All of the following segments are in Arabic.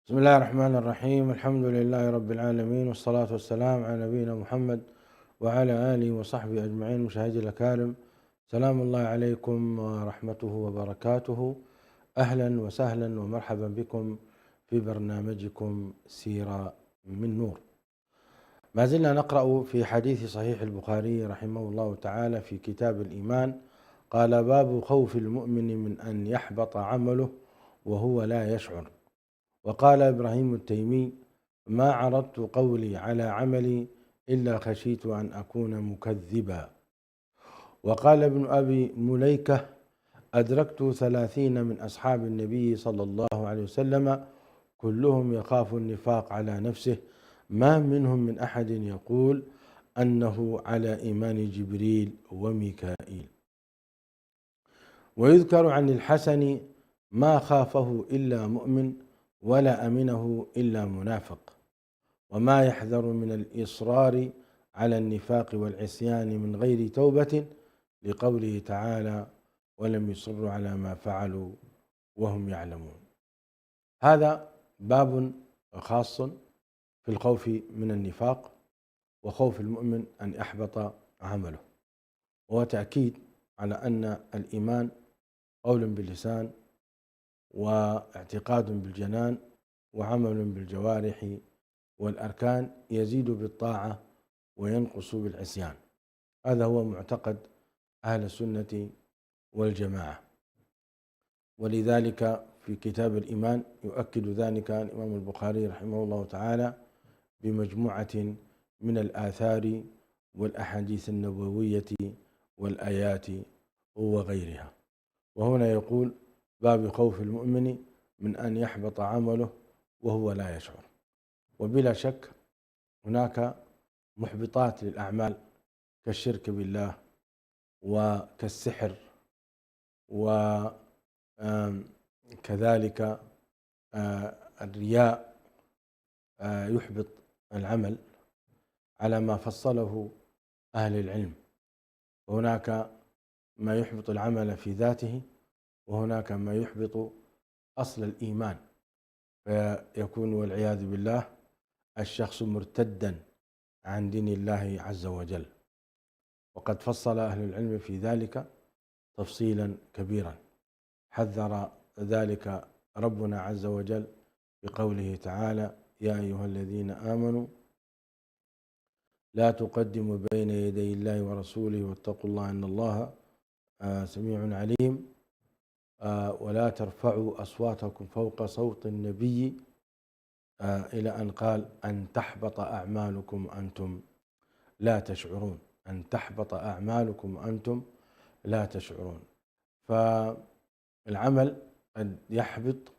بسم الله الرحمن الرحيم. الحمد لله رب العالمين، والصلاة والسلام على نبينا محمد وعلى آله وصحبه أجمعين. مشاهدي الأكارم، سلام الله عليكم ورحمته وبركاته. أهلا وسهلا ومرحبا بكم في برنامجكم سيرة من نور. ما زلنا نقرأ في حديث صحيح البخاري رحمه الله تعالى في كتاب الإيمان. قال: باب خوف المؤمن من أن يحبط عمله وهو لا يشعر. وقال إبراهيم التيمي: ما عرضت قولي على عملي إلا خشيت أن أكون مكذبا. وقال ابن أبي مليكة: أدركت 30 من أصحاب النبي صلى الله عليه وسلم كلهم يخاف النفاق على نفسه، ما منهم من أحد يقول أنه على إيمان جبريل وميكائيل. ويذكر عن الحسن: ما خافه إلا مؤمن ولا أمنه إلا منافق. وما يحذر من الإصرار على النفاق والعصيان من غير توبة، لقوله تعالى: ولم يصروا على ما فعلوا وهم يعلمون. هذا باب خاص في الخوف من النفاق وخوف المؤمن أن يحبط عمله، وهو تأكيد على أن الإيمان قول باللسان واعتقاد بالجنان وعمل بالجوارح والأركان، يزيد بالطاعة وينقص بالعصيان. هذا هو معتقد أهل السنة والجماعة. ولذلك في كتاب الإيمان يؤكد ذلك الإمام البخاري رحمه الله تعالى بمجموعة من الآثار والأحاديث النبوية والآيات وغيرها. وهنا يقول: باب خوف المؤمن من أن يحبط عمله وهو لا يشعر. وبلا شك هناك محبطات للأعمال كالشرك بالله وكالسحر، وكذلك الرياء يحبط العمل على ما فصله أهل العلم. وهناك ما يحبط العمل في ذاته، وهناك ما يحبط أصل الإيمان، فيكون والعياذ بالله الشخص مرتدا عن دين الله عز وجل. وقد فصل أهل العلم في ذلك تفصيلا كبيرا، حذر ذلك ربنا عز وجل بقوله تعالى: يا أيها الذين آمنوا لا تقدموا بين يدي الله ورسوله واتقوا الله إن الله سميع عليم. ولا ترفعوا أصواتكم فوق صوت النبي، إلى أن قال: أن تحبط أعمالكم وأنتم لا تشعرون. أن تحبط أعمالكم وأنتم لا تشعرون. فالعمل قد يحبط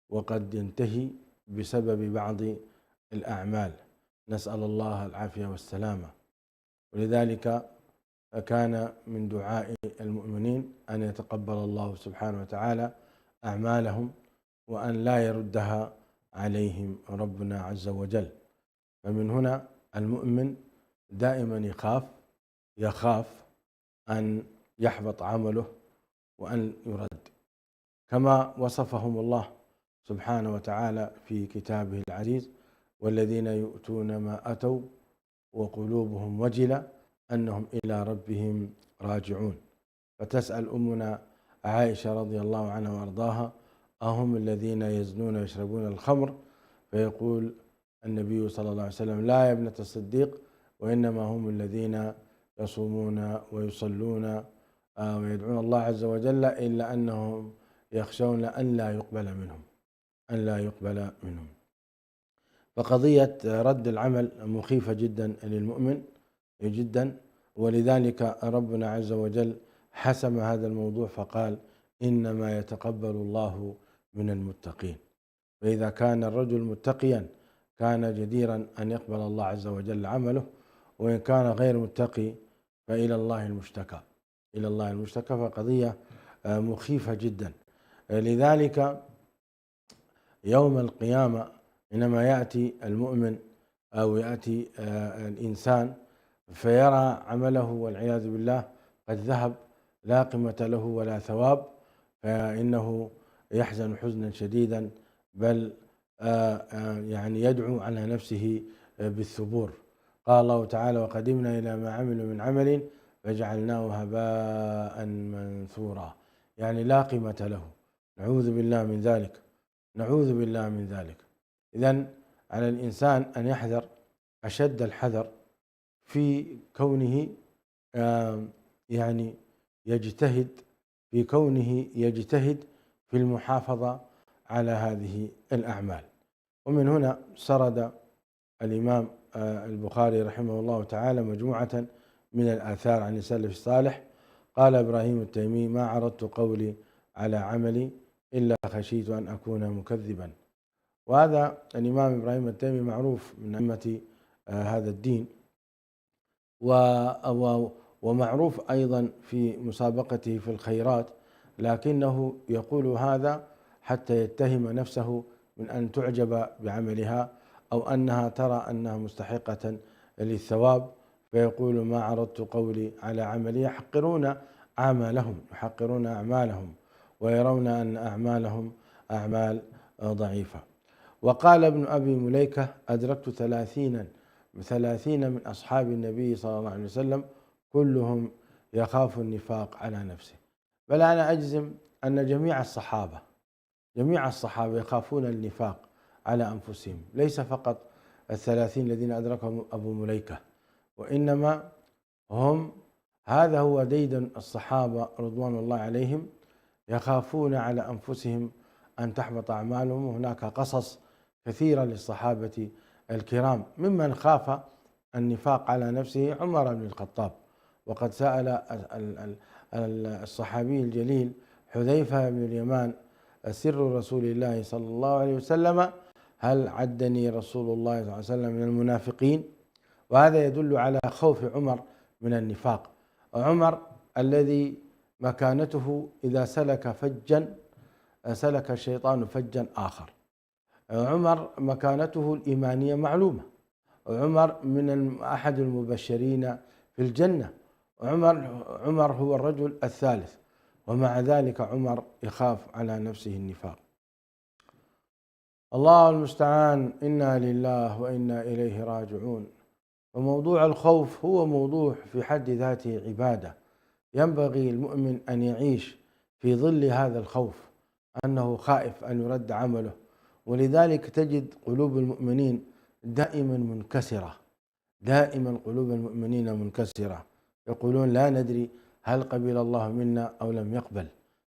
وقد ينتهي بسبب بعض الأعمال، نسأل الله العافية والسلامة. ولذلك كان من دعاء المؤمنين أن يتقبل الله سبحانه وتعالى أعمالهم وأن لا يردها عليهم ربنا عز وجل. فمن هنا المؤمن دائما يخاف أن يحبط عمله وأن يرد، كما وصفهم الله سبحانه وتعالى في كتابه العزيز: والذين يؤتون ما أتوا وقلوبهم وجلة أنهم إلى ربهم راجعون. فتسأل أمنا عائشة رضي الله عنها وأرضاها: أهم الذين يزنون ويشربون الخمر؟ فيقول النبي صلى الله عليه وسلم: لا يا ابنة الصديق، وإنما هم الذين يصومون ويصلون ويدعون الله عز وجل، إلا أنهم يخشون أن لا يقبل منهم. فقضية رد العمل مخيفة جدا للمؤمن جدا، ولذلك ربنا عز وجل حسم هذا الموضوع فقال: إنما يتقبل الله من المتقين. فإذا كان الرجل متقيا كان جديرا أن يقبل الله عز وجل عمله، وإن كان غير متقي فإلى الله المشتكى. فقضية مخيفة جدا. لذلك يوم القيامة حينما يأتي المؤمن أو يأتي الإنسان فيرى عمله والعياذ بالله قد ذهب، لا قيمة له ولا ثواب، فإنه يحزن حزنا شديدا، بل يعني يدعو على نفسه بالثبور. قال الله تعالى: وقدمنا إلى ما عملوا من عمل فجعلناه هباء منثورا، يعني لا قيمة له. نعوذ بالله من ذلك، نعوذ بالله من ذلك. إذن على الإنسان أن يحذر أشد الحذر في كونه يعني يجتهد، في كونه يجتهد في المحافظة على هذه الأعمال. ومن هنا سرد الإمام البخاري رحمه الله تعالى مجموعة من الآثار عن السلف الصالح. قال إبراهيم التيمي: ما عرضت قولي على عملي إلا خشيت أن أكون مكذبا. وهذا الإمام إبراهيم التيمي معروف من أئمة هذا الدين، ومعروف أيضا في مسابقته في الخيرات، لكنه يقول هذا حتى يتهم نفسه من أن تعجب بعملها أو أنها ترى أنها مستحقة للثواب، فيقول: ما عرضت قولي على عملي. يحقرون أعمالهم، يحقرون أعمالهم، ويرون أن أعمالهم أعمال ضعيفة. وقال ابن أبي مليكة: أدركت 30 من أصحاب النبي صلى الله عليه وسلم كلهم يخاف النفاق على نفسه. بل أنا أجزم أن جميع الصحابة يخافون النفاق على أنفسهم، ليس فقط 30 الذين أدركهم أبو مليكة، وإنما هم، هذا هو ديدن الصحابة رضوان الله عليهم، يخافون على أنفسهم أن تحبط أعمالهم. وهناك قصص كثيرة للصحابة الكرام ممن خاف النفاق على نفسه. عمر بن الخطاب، وقد سأل الصحابي الجليل حذيفة بن اليمان: سر رسول الله صلى الله عليه وسلم هل عدني رسول الله صلى الله عليه وسلم من المنافقين؟ وهذا يدل على خوف عمر من النفاق. عمر الذي مكانته إذا سلك فجا سلك الشيطان فجا آخر. عمر مكانته الإيمانية معلومة. عمر من أحد المبشرين في الجنة. عمر هو الرجل الثالث، ومع ذلك عمر يخاف على نفسه النفاق. الله المستعان، إنا لله وإنا إليه راجعون. وموضوع الخوف هو موضوع في حد ذاته عبادة، ينبغي المؤمن أن يعيش في ظل هذا الخوف، أنه خائف أن يرد عمله. ولذلك تجد قلوب المؤمنين دائما منكسرة، دائما قلوب المؤمنين منكسرة، يقولون: لا ندري هل قبل الله منا أو لم يقبل.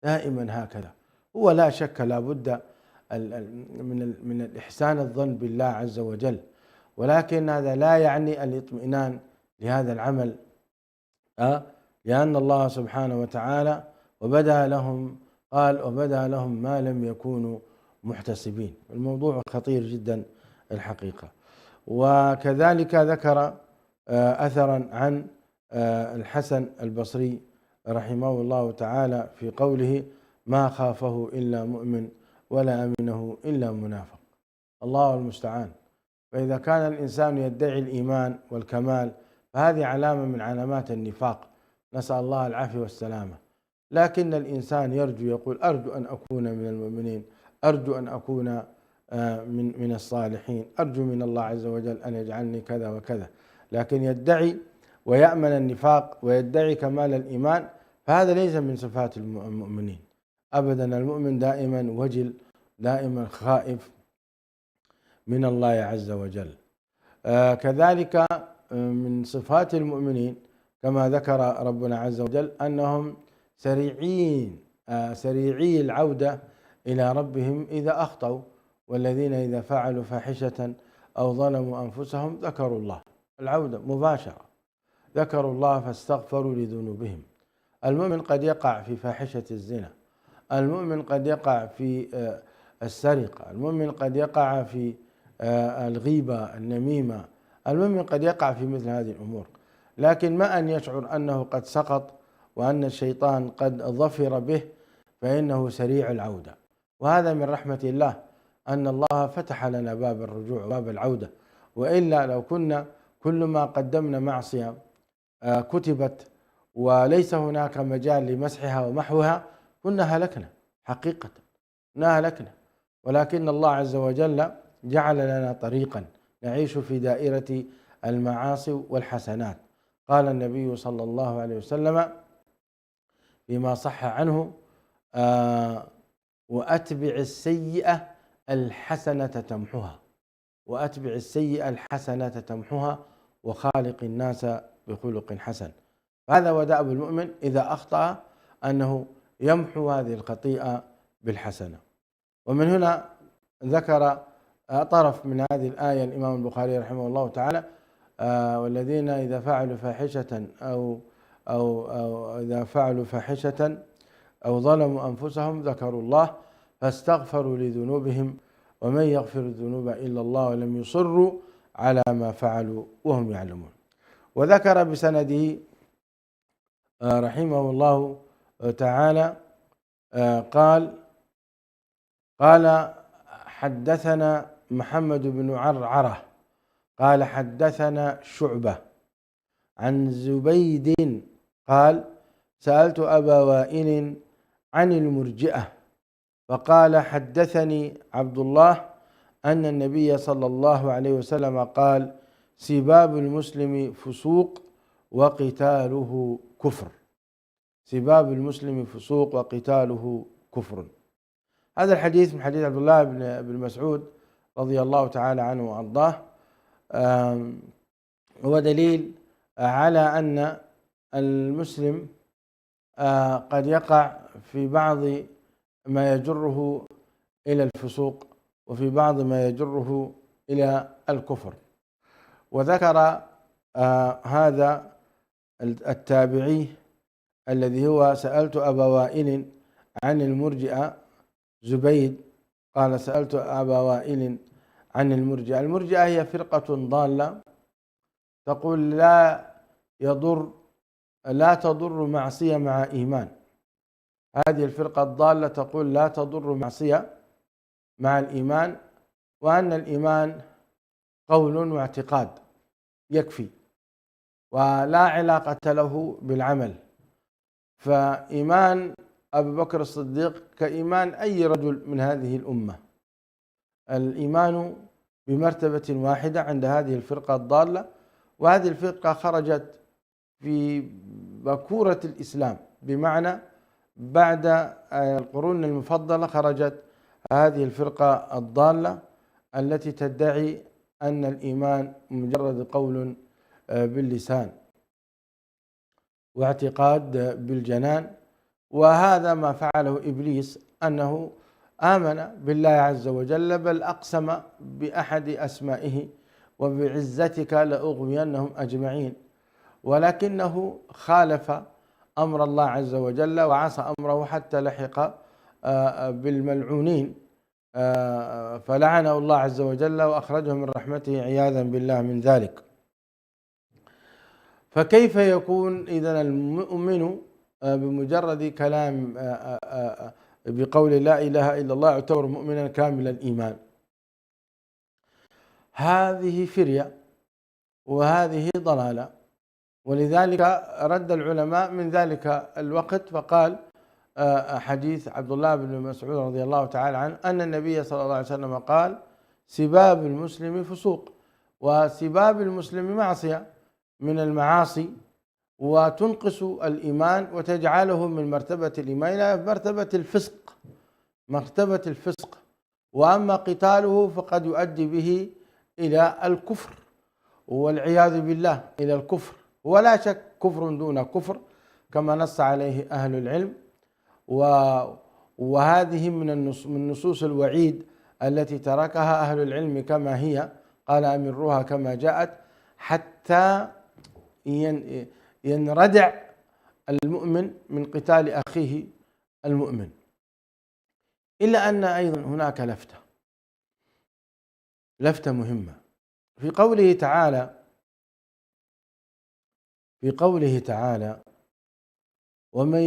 دائما هكذا. هو لا شك لا بد من الإحسان الظن بالله عز وجل، ولكن هذا لا يعني الاطمئنان لهذا العمل، لأن الله سبحانه وتعالى وبدأ لهم، قال: وبدأ لهم ما لم يكونوا محتسبين. الموضوع خطير جدا الحقيقة. وكذلك ذكر أثرا عن الحسن البصري رحمه الله تعالى في قوله: ما خافه إلا مؤمن ولا أمنه إلا منافق. الله المستعان. فإذا كان الإنسان يدعي الإيمان والكمال فهذه علامة من علامات النفاق، نسأل الله العافية والسلامة. لكن الإنسان يرجو، يقول: أرجو أن أكون من المؤمنين، أرجو أن أكون من الصالحين، أرجو من الله عز وجل أن يجعلني كذا وكذا. لكن يدعي ويأمن النفاق ويدعي كمال الإيمان، فهذا ليس من صفات المؤمنين أبدا. المؤمن دائما وجل، دائما خائف من الله عز وجل. كذلك من صفات المؤمنين كما ذكر ربنا عز وجل أنهم سريعي العودة إلى ربهم إذا أخطأوا، والذين إذا فعلوا فاحشة أو ظلموا أنفسهم ذكروا الله. العودة مباشرة، ذكروا الله فاستغفروا لذنوبهم. المؤمن قد يقع في فاحشة الزنا، المؤمن قد يقع في السرقة، المؤمن قد يقع في الغيبة، النميمة، المؤمن قد يقع في مثل هذه الأمور، لكن ما أن يشعر أنه قد سقط وأن الشيطان قد ظفر به فإنه سريع العودة. وهذا من رحمة الله أن الله فتح لنا باب الرجوع وباب العودة، وإلا لو كنا كل ما قدمنا معصية كتبت وليس هناك مجال لمسحها ومحوها كنا هلكنا، حقيقة كنا هلكنا. ولكن الله عز وجل جعل لنا طريقا نعيش في دائرة المعاصي والحسنات. قال النبي صلى الله عليه وسلم فيما صح عنه: وأتبع السيئة الحسنة تمحها، وأتبع السيئة الحسنة تمحها، وخالق الناس بخلق حسن. هذا ودأب المؤمن إذا أخطأ أنه يمحو هذه الخطيئة بالحسنة. ومن هنا ذكر طرف من هذه الآية الإمام البخاري رحمه الله تعالى: والذين إذا فعلوا فاحشة أو إذا فعلوا فاحشة أو ظلموا أنفسهم ذكروا الله فاستغفروا لذنوبهم ومن يغفر الذنوب إلا الله ولم يصروا على ما فعلوا وهم يعلمون. وذكر بسنده رحمه الله تعالى قال حدثنا محمد بن عرعرة قال حدثنا شعبة عن زبيد قال سألت أبا وائل عن المرجئة فقال حدثني عبد الله أن النبي صلى الله عليه وسلم قال: سباب المسلم فسوق وقتاله كفر. سباب المسلم فسوق وقتاله كفر. هذا الحديث من حديث عبد الله بن مسعود رضي الله تعالى عنه وأرضاه، هو دليل على أن المسلم قد يقع في بعض ما يجره إلى الفسوق وفي بعض ما يجره إلى الكفر. وذكر هذا التابعي الذي هو سألت أبا وائل عن المرجئة زبيد، قال سألت أبا وائل عن المرجئة. المرجئة هي فرقة ضالة تقول لا تضر معصية مع إيمان. هذه الفرقة الضالة تقول لا تضر معصية مع الإيمان، وأن الإيمان قول واعتقاد يكفي ولا علاقة له بالعمل. فإيمان أبي بكر الصديق كإيمان أي رجل من هذه الأمة. الإيمان بمرتبة واحدة عند هذه الفرقة الضالة، وهذه الفرقة خرجت في بكورة الإسلام، بمعنى بعد القرون المفضلة خرجت هذه الفرقة الضالة التي تدعي أن الإيمان مجرد قول باللسان واعتقاد بالجنان. وهذا ما فعله إبليس، أنه آمن بالله عز وجل، بل أقسم بأحد أسمائه: وبعزتك لأغوينهم أجمعين. ولكنه خالف أمر الله عز وجل وعصى أمره حتى لحق بالملعونين، فلعنه الله عز وجل وأخرجه من رحمته عياذا بالله من ذلك. فكيف يكون إذن المؤمن بمجرد كلام بقول لا إله إلا الله يعتبر مؤمنا كامل الإيمان؟ هذه فرية وهذه ضلالة. ولذلك رد العلماء من ذلك الوقت فقال حديث عبد الله بن مسعود رضي الله تعالى عنه أن النبي صلى الله عليه وسلم قال: سباب المسلم فسوق. وسباب المسلم معصية من المعاصي وتنقص الإيمان وتجعله من مرتبة الإيمان إلى مرتبة الفسق. وأما قتاله فقد يؤدي به إلى الكفر والعياذ بالله، إلى الكفر، ولا شك كفر دون كفر كما نص عليه أهل العلم. وهذه من نصوص الوعيد التي تركها أهل العلم كما هي، قال أمروها كما جاءت حتى ينردع المؤمن من قتال أخيه المؤمن. إلا أن أيضا هناك لفتة مهمة في قوله تعالى: ومن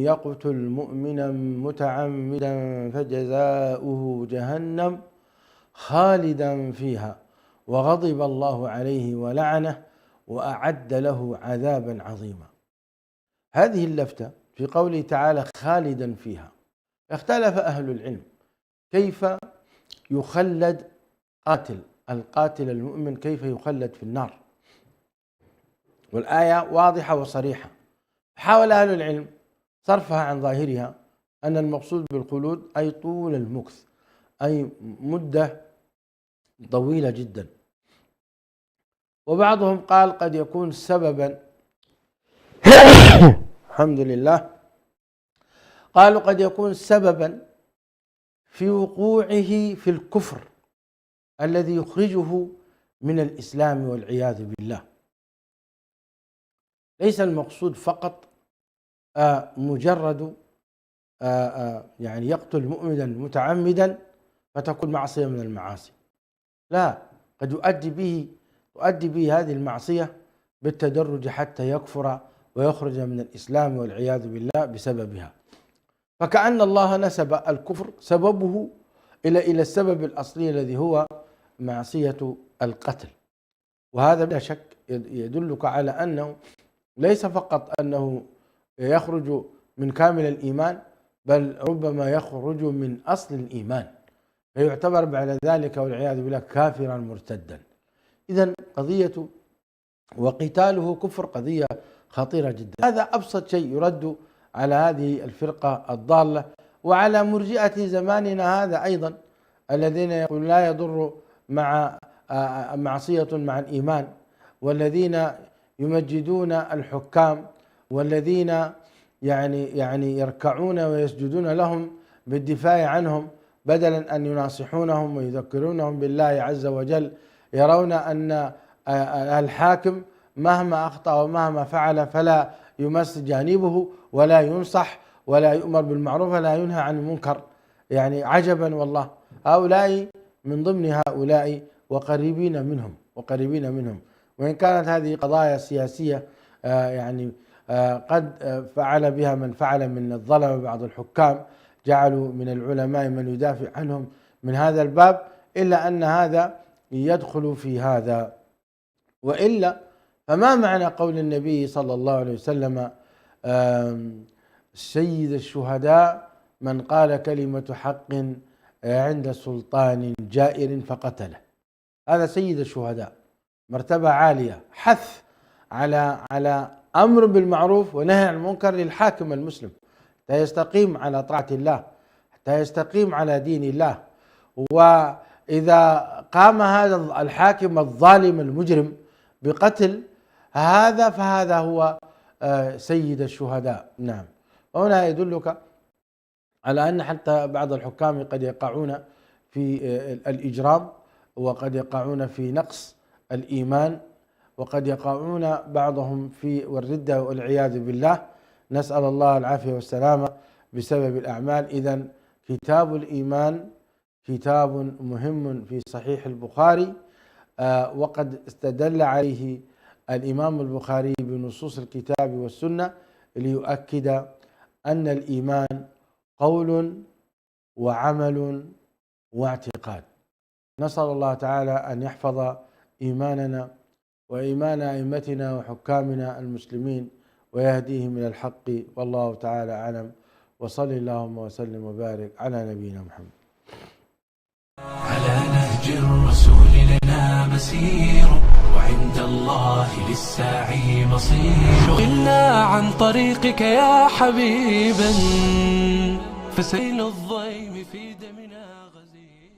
يقتل مؤمنا متعمدا فجزاؤه جهنم خالدا فيها وغضب الله عليه ولعنه وأعد له عذابا عظيما. هذه اللفتة في قوله تعالى خالدا فيها، اختلف أهل العلم كيف يخلد القاتل المؤمن، كيف يخلد في النار، والآية واضحة وصريحة. حاول أهل العلم صرفها عن ظاهرها أن المقصود بالخلود أي طول المكث، أي مدة طويلة جدا. وبعضهم قال قد يكون سببا الحمد لله، قالوا قد يكون سببا في وقوعه في الكفر الذي يخرجه من الإسلام والعياذ بالله. ليس المقصود فقط مجرد يعني يقتل مؤمنا متعمدا فتكون معصية من المعاصي، لا، قد تؤدي به هذه المعصية بالتدرج حتى يكفر ويخرج من الإسلام والعياذ بالله بسببها. فكأن الله نسب الكفر سببه إلى السبب الأصلي الذي هو معصية القتل. وهذا بلا شك يدلك على أنه ليس فقط أنه يخرج من كامل الإيمان، بل ربما يخرج من أصل الإيمان، فيعتبر بعد ذلك والعياذ بالله كافرا مرتدا. إذن قضية وقتاله كفر قضية خطيرة جدا. هذا أبسط شيء يرد على هذه الفرقة الضالة وعلى مرجئة زماننا هذا أيضا، الذين يقولون لا يضر مع معصية مع الإيمان، والذين يمجدون الحكام، والذين يعني يركعون ويسجدون لهم بالدفاع عنهم بدلا أن يناصحونهم ويذكرونهم بالله عز وجل. يرون أن الحاكم مهما أخطأ ومهما فعل فلا يمس جانبه ولا ينصح ولا يؤمر بالمعروف ولا ينهى عن المنكر. يعني عجبا والله، هؤلاء من ضمن هؤلاء وقريبين منهم، وإن كانت هذه قضايا سياسية يعني قد فعل بها من فعل من الظلمة بعض الحكام، جعلوا من العلماء من يدافع عنهم من هذا الباب، إلا أن هذا يدخل في هذا. وإلا فما معنى قول النبي صلى الله عليه وسلم سيد الشهداء من قال كلمة حق عند سلطان جائر فقتله؟ هذا سيد الشهداء، مرتبة عالية، حث على أمر بالمعروف ونهي عن المنكر للحاكم المسلم حتى يستقيم على طاعة الله، حتى يستقيم على دين الله. وإذا قام هذا الحاكم الظالم المجرم بقتل هذا فهذا هو سيد الشهداء. نعم. وهنا يدلك على أن حتى بعض الحكام قد يقعون في الإجرام، وقد يقعون في نقص الإيمان، وقد يقعون بعضهم في الردة والعياذ بالله، نسأل الله العافية والسلامة بسبب الأعمال. إذن كتاب الإيمان كتاب مهم في صحيح البخاري، وقد استدل عليه الإمام البخاري بنصوص الكتاب والسنة ليؤكد أن الإيمان قول وعمل واعتقاد. نسأل الله تعالى أن يحفظ إيماننا وإيمان أئمتنا وحكامنا المسلمين ويهديهم إلى الحق، والله تعالى أعلم. وصل اللهم وسلم وبارك على نبينا محمد. على نهج الرسول لنا مسير، وعند الله للساعي مصير. غلنا عن طريقك يا حبيبا، فسيل الضيم في دمنا غزير.